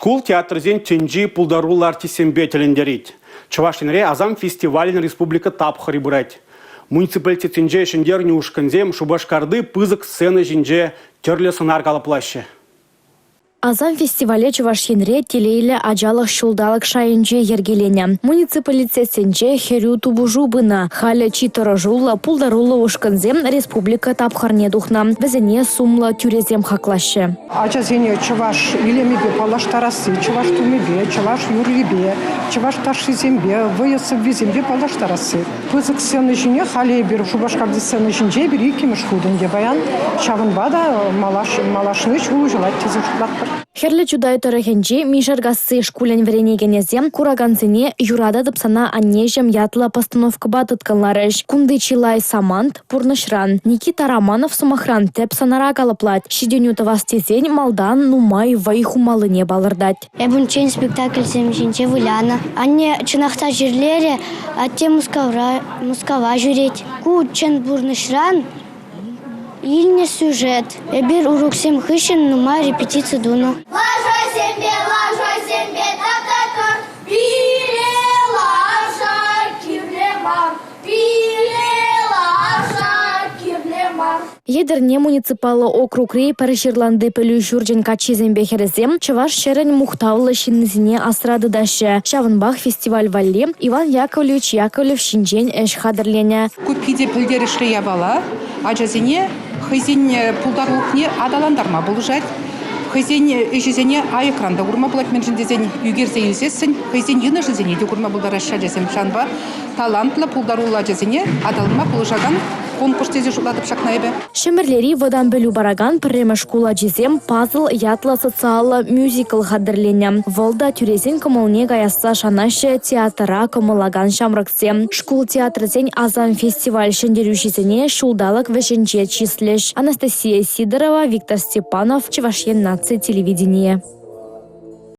Школ театрзен тенджи пулдарулар тисембе телендерит. Чувашинре азам фестивалин республика тапхари бурать. Муниципалитет тенже шендер неушканзем шубашкарды пызык сцены жинже терле сынар калаплаще. Азам фестивале Чувашинре телейле ажалых шулдалык шайынже ергелене. Муниципалитетсенже херю тубужу бына. Халя читора жулла пулдарула ушканзем республика тапхарне духна. Везене сумла тюрезем хаклаще. Ачазене чуваш илемебе палаштарасы, чуваш тумебе, чуваш юрлибе, чуваш ташизембе, выясып визембе палаштарасы. Пызык сцены жине хале бир шубашкарды сцены жинже бир икимеш худынде баян. Чавынбада малашны чулу желать тезушлаттыр. Херле чудай тарахенчи мишаргасы шкулен веренегенезем кураганцыне юрада дыпсана аннежем ятла постановка батытканларыш. Кунды чилай самант пурнышран. Никита Романов сумахран теп санара калаплат. Шиденю тавастезень малдан нумай вайхумалыне балырдать. Эбунчен спектакль семжинче выляна. Анне чынахта жерлере, атте мускава жүреть. Ку чен пурнышран. Ильне сюжет. Эбир уруксем хыщен, нума репетиция дуну. Лажа зембе, та-та-та. Пиле лажа, кирлемар. Пиле лажа, кирлемар. Едерне муниципалы округ рей парыширланды пөлü жүржен качизембе херезем, чываш шерен мухтавлы шиннизине асрады дашы. Шавынбах фестиваль валли Иван Яковлев шинжен эш хадырлене. Көпкеде пілдер ішлея бала, ажазине хызин пулдарлықне адаландарма болжать. Хызин ежезене ай экранда урма булат мен жіндезен югерзе елсесін, хызин юны жезене де урма булдара шажазем шанба, талантлы пулдарула жазене адалма болжаган конкурс тезе жуладып шакнайбе. Шемерлери водан бөлü бараган пірремі шкула жезем пазл ятла социалы мюзикл хадырлене. Волда тюрезен комылне гаясса шанашы театра комылаган шамрыксе. Шкул театрзен азам фестиваль шендерю жезене шулдалык вешенче числеш. Анастасия Сидорова, Виктор Степанов, Чувашьен нации телевидение.